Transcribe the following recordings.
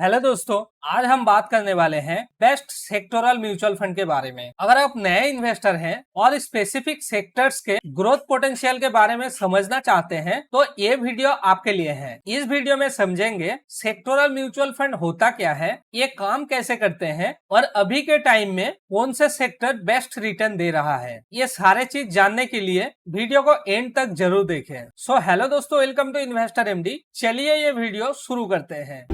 Hello दोस्तों, आज हम बात करने वाले हैं बेस्ट सेक्टोरल म्यूचुअल फंड के बारे में। अगर आप नए इन्वेस्टर हैं और स्पेसिफिक सेक्टर्स के ग्रोथ पोटेंशियल के बारे में समझना चाहते हैं तो ये वीडियो आपके लिए है। इस वीडियो में समझेंगे सेक्टोरल म्यूचुअल फंड होता क्या है, ये काम कैसे करते हैं और अभी के टाइम में कौन से सेक्टर बेस्ट रिटर्न दे रहा है। ये सारे चीज जानने के लिए वीडियो को एंड तक जरूर देखें। सो हेलो दोस्तों, वेलकम टू इन्वेस्टर एमडी। चलिए ये वीडियो शुरू करते हैं।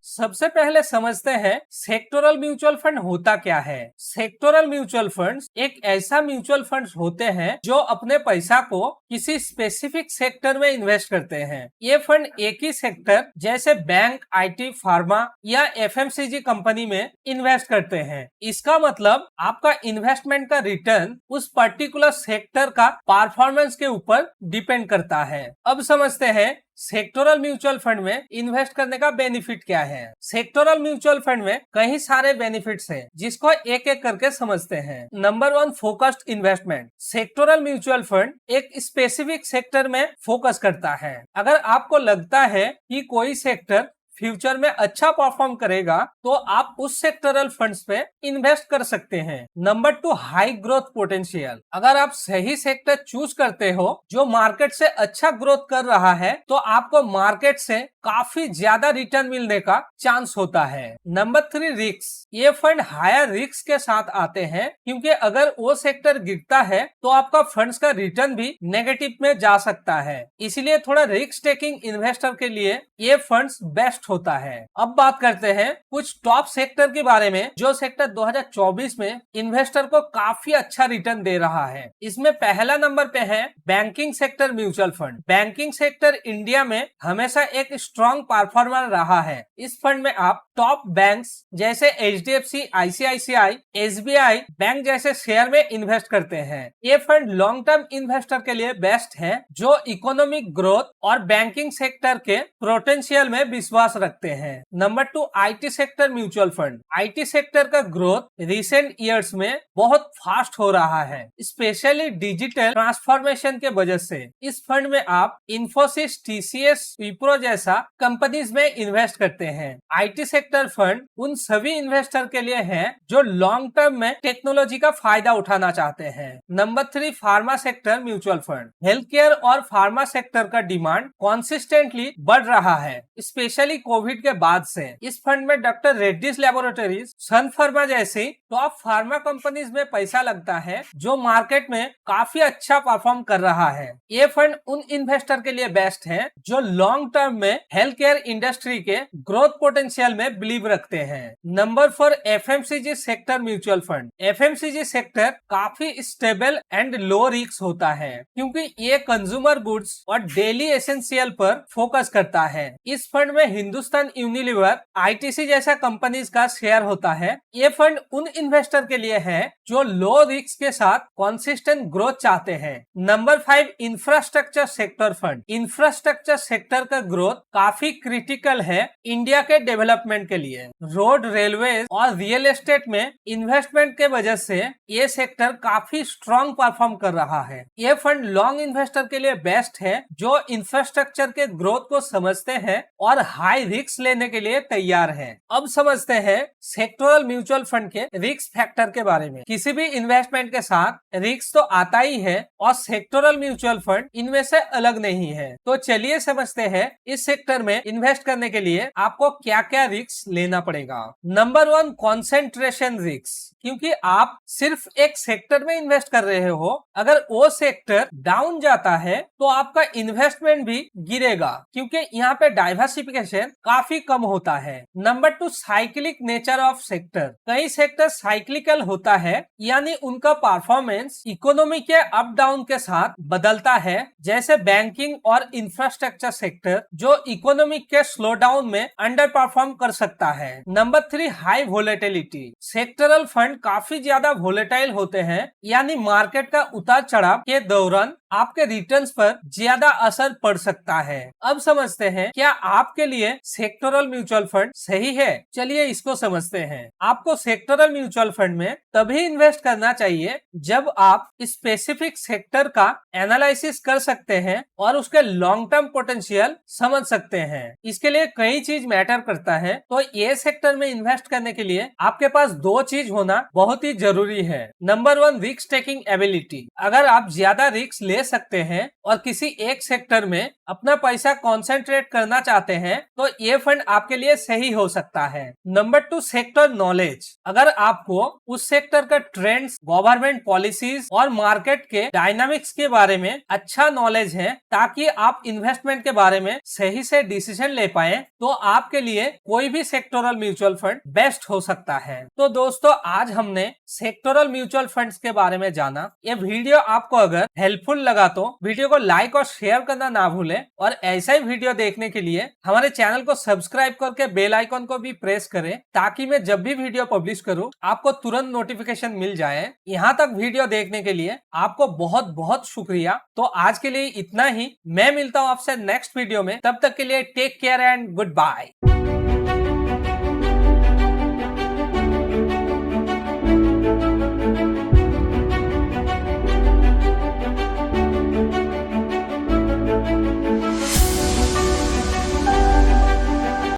सबसे पहले समझते हैं सेक्टोरल म्यूचुअल फंड होता क्या है। सेक्टोरल म्यूचुअल फंड्स एक ऐसा म्यूचुअल फंड्स होते हैं जो अपने पैसा को किसी स्पेसिफिक सेक्टर में इन्वेस्ट करते हैं। ये फंड एक ही सेक्टर जैसे बैंक, आईटी, फार्मा या एफएमसीजी कंपनी में इन्वेस्ट करते हैं। इसका मतलब आपका इन्वेस्टमेंट का रिटर्न उस पर्टिकुलर सेक्टर का परफॉर्मेंस के ऊपर डिपेंड करता है। अब समझते हैं सेक्टोरल म्यूचुअल फंड में इन्वेस्ट करने का बेनिफिट क्या है। सेक्टोरल म्यूचुअल फंड में कई सारे बेनिफिट्स हैं, जिसको एक एक करके समझते हैं। Number 1, focused investment. Sectoral mutual fund एक स्पेसिफिक सेक्टर में फोकस करता है। अगर आपको लगता है कि कोई सेक्टर फ्यूचर में अच्छा परफॉर्म करेगा तो आप उस सेक्टरल फंड्स पे इन्वेस्ट कर सकते हैं। Number 2, high growth potential. अगर आप सही सेक्टर चूज करते हो जो मार्केट से अच्छा ग्रोथ कर रहा है तो आपको मार्केट से काफी ज्यादा रिटर्न मिलने का चांस होता है। Number 3, risk. ये फंड हायर रिस्क के साथ आते हैं क्योंकि अगर वो सेक्टर गिरता है तो आपका फंड्स का रिटर्न भी नेगेटिव में जा सकता है। इसलिए थोड़ा रिस्क टेकिंग इन्वेस्टर के लिए ये फंड्स बेस्ट होता है। अब बात करते हैं कुछ टॉप सेक्टर के बारे में जो सेक्टर 2024 में इन्वेस्टर को काफी अच्छा रिटर्न दे रहा है। इसमें पहला नंबर पे है banking sector mutual fund. Banking sector India में हमेशा एक स्ट्रॉन्ग परफॉर्मर रहा है। इस फंड में आप टॉप बैंक्स जैसे एचडीएफसी, आईसीआईसीआई, एसबीआई बैंक जैसे शेयर में इन्वेस्ट करते हैं। ये फंड लॉन्ग टर्म इन्वेस्टर के लिए बेस्ट है जो इकोनॉमिक ग्रोथ और बैंकिंग सेक्टर के पोटेंशियल में विश्वास रखते हैं। Number 2, IT sector mutual fund. IT sector का ग्रोथ रिसेंट ईयर्स में बहुत फास्ट हो रहा है, स्पेशली डिजिटल ट्रांसफॉर्मेशन के वजह से। इस फंड में आप इन्फोसिस, टीसीएस, विप्रो जैसा कंपनीज में इन्वेस्ट करते हैं। आईटी सेक्टर फंड उन सभी इन्वेस्टर के लिए है जो लॉन्ग टर्म में टेक्नोलॉजी का फायदा उठाना चाहते हैं। Number 3, pharma sector mutual fund. Health care और फार्मा सेक्टर का डिमांड कॉन्सिस्टेंटली बढ़ रहा है, स्पेशली कोविड के बाद से। इस फंड में डॉक्टर रेड्डीज लैबोरेटरीज, सन फार्मा जैसी टॉप फार्मा कंपनीज में पैसा लगता है जो मार्केट में काफी अच्छा परफॉर्म कर रहा है। ये फंड उन इन्वेस्टर के लिए बेस्ट है जो लॉन्ग टर्म में हेल्थ केयर इंडस्ट्री के ग्रोथ पोटेंशियल में बिलीव रखते हैं। Number 4, FMCG sector mutual fund. FMCG sector काफी स्टेबल एंड लो रिस्क होता है क्योंकि ये कंज्यूमर गुड्स और डेली एसेंशियल पर फोकस करता है। इस फंड में हिंदुस्तान यूनिलीवर, आईटीसी जैसा कंपनीज का शेयर होता है। ये फंड उन इन्वेस्टर के लिए है जो लो रिस्क के साथ कंसिस्टेंट ग्रोथ चाहते हैं। Number 5, infrastructure sector fund. Infrastructure sector का ग्रोथ काफी क्रिटिकल है इंडिया के डेवलपमेंट के लिए। रोड, रेलवे और रियल एस्टेट में इन्वेस्टमेंट के वजह से ये सेक्टर काफी स्ट्रॉन्ग परफॉर्म कर रहा है। ये फंड लॉन्ग इन्वेस्टर के लिए बेस्ट है जो इंफ्रास्ट्रक्चर के ग्रोथ को समझते हैं और हाई रिस्क लेने के लिए तैयार हैं। अब समझते हैं सेक्टोरल म्यूचुअल फंड के रिस्क फैक्टर के बारे में। किसी भी इन्वेस्टमेंट के साथ रिस्क तो आता ही है और सेक्टोरल म्यूचुअल फंड इनमें से अलग नहीं है। तो चलिए समझते हैं इस सेक्टर में इन्वेस्ट करने के लिए आपको क्या क्या रिस्क लेना पड़ेगा। Number 1, concentration risk. क्योंकि आप सिर्फ एक सेक्टर में इन्वेस्ट कर रहे हो, अगर वो सेक्टर डाउन जाता है तो आपका इन्वेस्टमेंट भी गिरेगा क्योंकि यहाँ पे डाइवर्सिफिकेशन काफी कम होता है। Number 2, cyclic nature of sector. कई सेक्टर साइक्लिकल होता है, यानी उनका परफॉर्मेंस इकोनॉमी के अप डाउन के साथ बदलता है, जैसे बैंकिंग और इंफ्रास्ट्रक्चर सेक्टर जो इकोनॉमिक के स्लो डाउन में अंडर परफॉर्म कर सकता है। Number 3, high volatility. Sectoral fund काफी ज्यादा वोलेटाइल होते हैं, यानी मार्केट का उतार चढ़ाव के दौरान आपके रिटर्न्स पर ज्यादा असर पड़ सकता है। अब समझते हैं क्या आपके लिए सेक्टोरल म्यूचुअल फंड सही है। चलिए इसको समझते हैं। आपको सेक्टोरल म्यूचुअल फंड में तभी इन्वेस्ट करना चाहिए जब आप स्पेसिफिक सेक्टर का एनालिसिस कर सकते हैं और उसके लॉन्ग टर्म पोटेंशियल समझ सकते हैं। इसके लिए कई चीज मैटर करता है। तो ये सेक्टर में इन्वेस्ट करने के लिए आपके पास दो चीज होना बहुत ही जरूरी है। Number 1, risk taking ability. अगर आप ज्यादा रिस्क ले सकते हैं और किसी एक सेक्टर में अपना पैसा कॉन्सेंट्रेट करना चाहते हैं तो ये फंड आपके लिए सही हो सकता है। Number 2, sector knowledge. अगर आपको उस सेक्टर का ट्रेंड्स, गवर्नमेंट पॉलिसीज और मार्केट के डायनामिक्स के बारे में अच्छा नॉलेज है ताकि आप इन्वेस्टमेंट के बारे में सही से डिसीजन ले पाए तो आपके लिए कोई भी सेक्टोरल म्यूचुअल फंड बेस्ट हो सकता है। तो दोस्तों आज हमने सेक्टोरल म्यूचुअल फंड्स के बारे में जाना। ये वीडियो आपको अगर हेल्पफुल लगा तो वीडियो को लाइक और शेयर करना ना भूलें और ऐसा ही वीडियो देखने के लिए हमारे चैनल को सब्सक्राइब करके बेल आइकन को भी प्रेस करें ताकि मैं जब भी वीडियो पब्लिश करूं आपको तुरंत नोटिफिकेशन मिल जाए। यहाँ तक वीडियो देखने के लिए आपको बहुत बहुत शुक्रिया। तो आज के लिए इतना ही। मैं मिलता हूँ आपसे नेक्स्ट वीडियो में। तब तक के लिए take care and good bye.